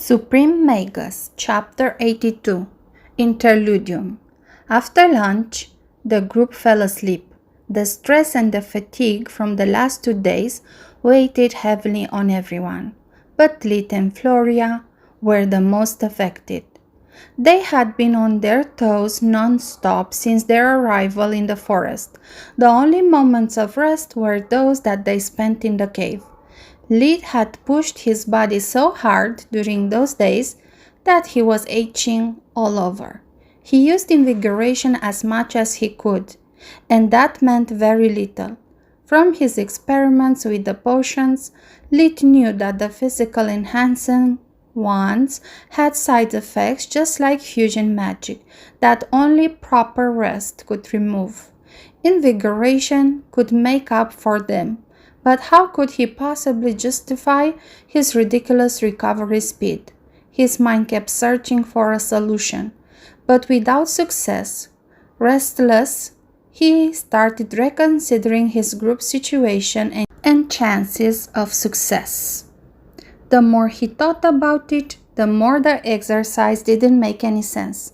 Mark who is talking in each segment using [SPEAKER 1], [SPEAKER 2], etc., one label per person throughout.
[SPEAKER 1] Supreme Magus, Chapter 82, Interludium. After lunch, the group fell asleep. The stress and the fatigue from the last 2 days weighed heavily on everyone, but Lit and Floria were the most affected. They had been on their toes non-stop since their arrival in the forest. The only moments of rest were those that they spent in the cave. Lit had pushed his body so hard during those days that he was itching all over. He used invigoration as much as he could, and that meant very little. From his experiments with the potions, Lit knew that the physical enhancing ones had side effects just like fusion magic that only proper rest could remove. Invigoration could make up for them, but how could he possibly justify his ridiculous recovery speed? His mind kept searching for a solution, but without success. Restless, he started reconsidering his group situation and chances of success. The more he thought about it, the more the exercise didn't make any sense.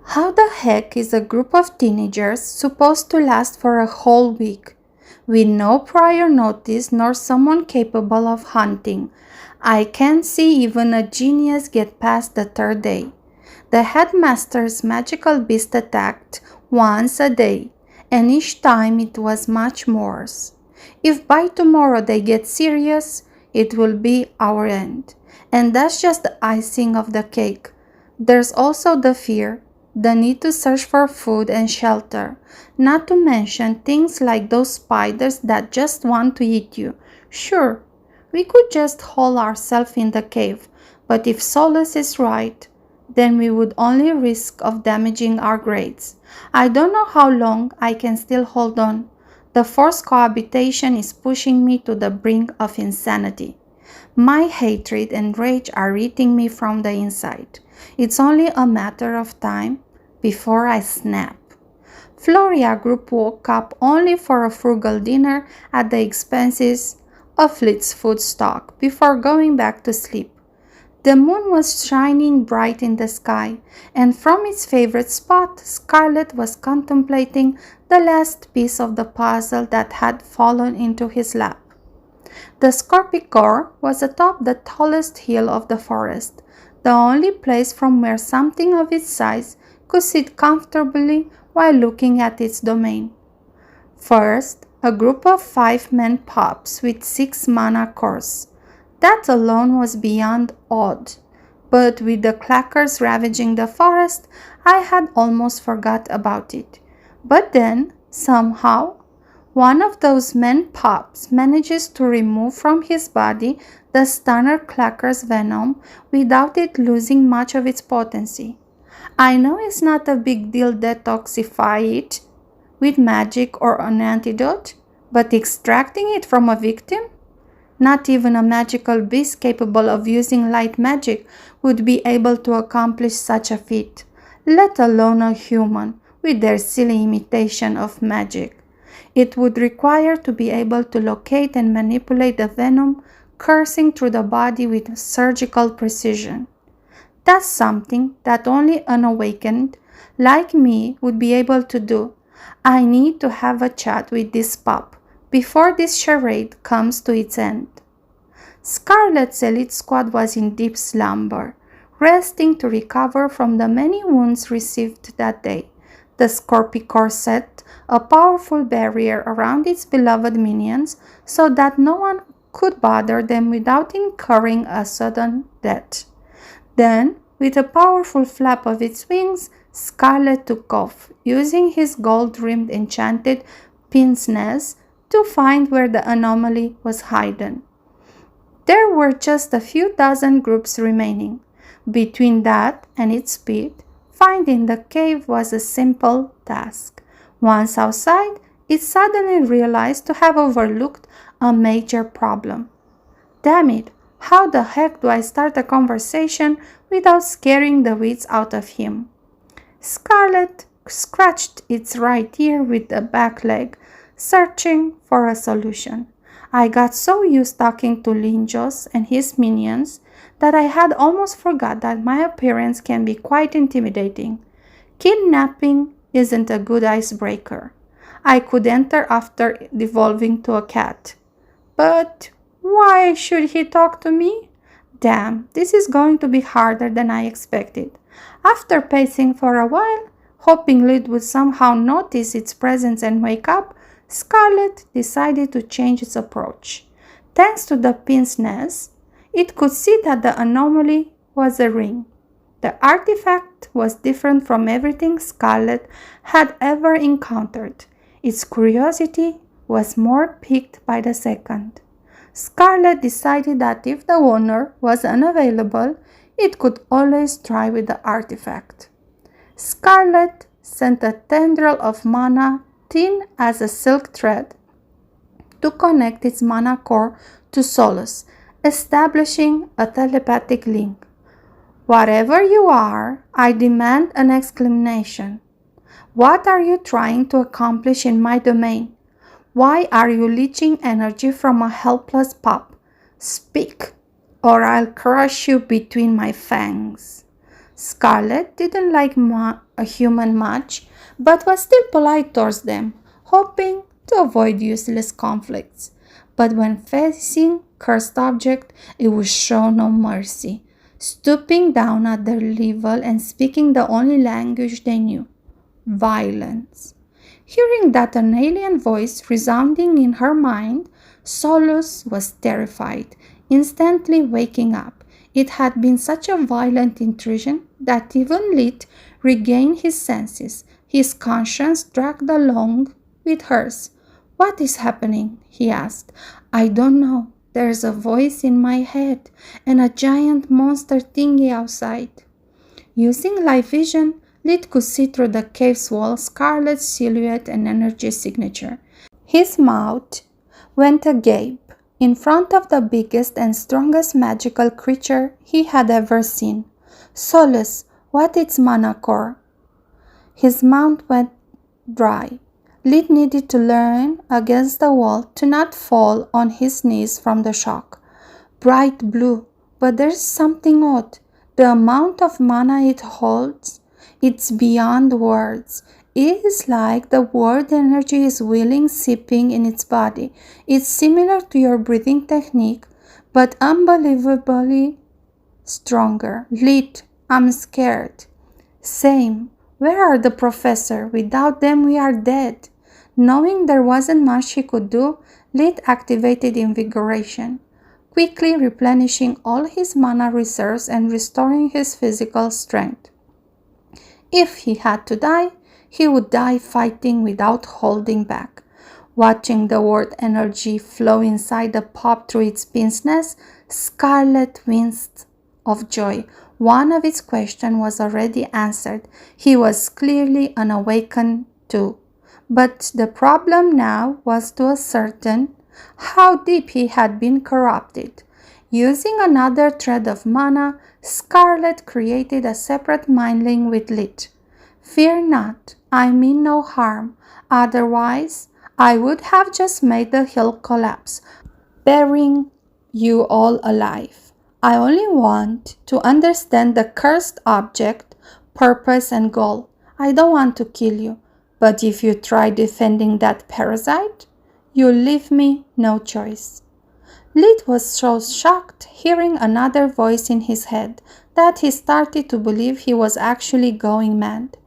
[SPEAKER 1] How the heck is a group of teenagers supposed to last for a whole week? With no prior notice nor someone capable of hunting? I can't see even a genius get past the 3rd day. The headmaster's magical beast attacked once a day, and each time it was much worse. If by tomorrow they get serious, it will be our end. And that's just the icing of the cake. There's also the fear, the need to search for food and shelter, not to mention things like those spiders that just want to eat you. Sure, we could just hole ourselves in the cave, but if Solus is right, then we would only risk of damaging our grades. I don't know how long I can still hold on. The forced cohabitation is pushing me to the brink of insanity. My hatred and rage are eating me from the inside. It's only a matter of time before I snap. Floria group woke up only for a frugal dinner at the expenses of Lit's food stock before going back to sleep. The moon was shining bright in the sky, and from its favorite spot, Scarlet was contemplating the last piece of the puzzle that had fallen into his lap. The Scorpicor was atop the tallest hill of the forest, the only place from where something of its size could sit comfortably while looking at its domain. First, a group of 5 men pups with 6 mana cores. That alone was beyond odd, but with the clackers ravaging the forest, I had almost forgot about it. But then, somehow, one of those men pups manages to remove from his body the stunner clacker's venom without it losing much of its potency. I know it's not a big deal to detoxify it with magic or an antidote, but extracting it from a victim? Not even a magical beast capable of using light magic would be able to accomplish such a feat, let alone a human with their silly imitation of magic. It would require to be able to locate and manipulate the venom coursing through the body with surgical precision. That's something that only an awakened like me would be able to do. I need to have a chat with this pup before this charade comes to its end. Scarlet's elite squad was in deep slumber, resting to recover from the many wounds received that day. The Scorpicor set a powerful barrier around its beloved minions so that no one could bother them without incurring a sudden death. Then, with a powerful flap of its wings, Scarlet took off, using his gold-rimmed enchanted pince-nez to find where the anomaly was hidden. There were just a few dozen groups remaining. Between that and its speed, finding the cave was a simple task. Once outside, it suddenly realized to have overlooked a major problem. Damn it, how the heck do I start a conversation without scaring the wits out of him? Scarlet scratched its right ear with the back leg, searching for a solution. I got so used talking to Linjos and his minions that I had almost forgot that my appearance can be quite intimidating. Kidnapping isn't a good icebreaker. I could enter after devolving to a cat. But why should he talk to me? Damn, this is going to be harder than I expected. After pacing for a while, hoping Lyd would somehow notice its presence and wake up, Scarlet decided to change its approach. Thanks to the pince nez, it could see that the anomaly was a ring. The artifact was different from everything Scarlet had ever encountered. Its curiosity was more piqued by the second. Scarlet decided that if the owner was unavailable, it could always try with the artifact. Scarlet sent a tendril of mana thin as a silk thread to connect its mana core to Solus, establishing a telepathic link. Whatever you are, I demand an explanation. What are you trying to accomplish in my domain? Why are you leeching energy from a helpless pup? Speak, or I'll crush you between my fangs. Scarlet didn't like a human much, but was still polite towards them, hoping to avoid useless conflicts. But when facing cursed object, it would show no mercy, stooping down at their level and speaking the only language they knew, violence. Hearing that an alien voice resounding in her mind, Solus was terrified, instantly waking up. It had been such a violent intrusion that even Lyd regained his senses, his conscience dragged along with hers. "What is happening?" he asked. "I don't know. There's a voice in my head and a giant monster thingy outside." Using live vision, Lyd could see through the cave's wall Scarlet's silhouette and energy signature. His mouth went agape in front of the biggest and strongest magical creature he had ever seen. "Solus, what is mana core?" His mouth went dry. Lyd needed to lean against the wall to not fall on his knees from the shock. "Bright blue, but there's something odd. The amount of mana it holds, it's beyond words. It is like the word energy is willing seeping in its body. It's similar to your breathing technique, but unbelievably stronger. Lyd, I'm scared." "Same. Where are the professor? Without them we are dead." Knowing there wasn't much he could do, Lyd activated invigoration, quickly replenishing all his mana reserves and restoring his physical strength. If he had to die, he would die fighting without holding back. Watching the word energy flow inside the pup through its pince nez, Scarlet winced of joy. One of its questions was already answered. He was clearly unawakened too. But the problem now was to ascertain how deep he had been corrupted. Using another thread of mana, Scarlet created a separate mind link with Lyd. "Fear not, I mean no harm. Otherwise, I would have just made the hill collapse, burying you all alive. I only want to understand the cursed object, purpose, and goal. I don't want to kill you. But if you try defending that parasite, you leave me no choice." Lyd was so shocked hearing another voice in his head that he started to believe he was actually going mad.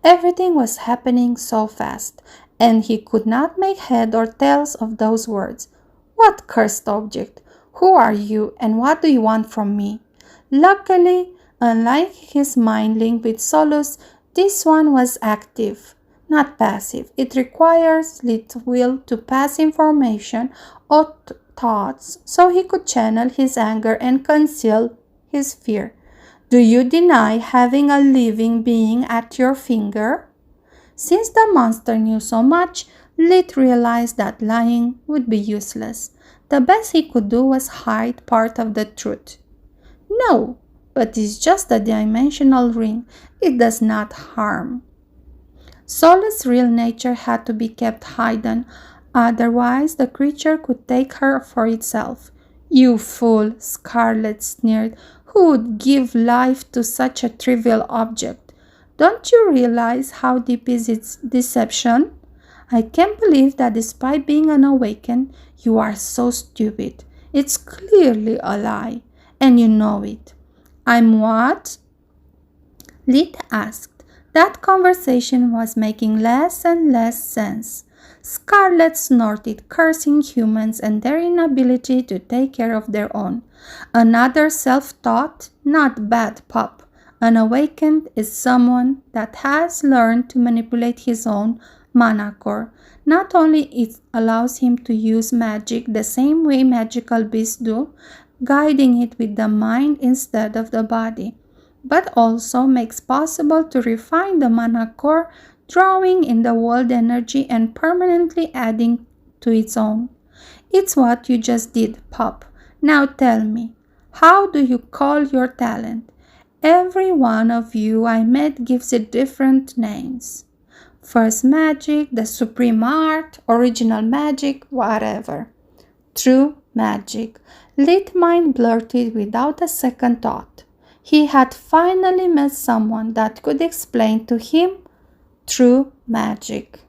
[SPEAKER 1] Everything was happening so fast, and he could not make head or tails of those words. "What cursed object? Who are you, and what do you want from me?" Luckily, unlike his mind link with Solus, this one was active, not passive. It requires Lyd's will to pass information or thoughts so he could channel his anger and conceal his fear. "Do you deny having a living being at your finger?" Since the monster knew so much, Lyd realized that lying would be useless. The best he could do was hide part of the truth. "No, but it's just a dimensional ring. It does not harm." Solus' real nature had to be kept hidden, otherwise the creature could take her for itself. "You fool," Scarlet sneered. Who would give life to such a trivial object? Don't you realize how deep is its deception? I can't believe that despite being unawakened, you are so stupid. It's clearly a lie, and you know it. I'm what? Lid asked. That conversation was making less and less sense. Scarlet snorted, cursing humans and their inability to take care of their own. Another self-taught, not bad pup. Unawakened is someone that has learned to manipulate his own mana core. Not only it allows him to use magic the same way magical beasts do, guiding it with the mind instead of the body, but also makes possible to refine the mana core, drawing in the world energy and permanently adding to its own. It's what you just did, pup. Now tell me, how do you call your talent? Every one of you I met gives it different names. First magic, the supreme art, original magic, whatever. True magic, Litmine blurted without a second thought. He had finally met someone that could explain to him true magic.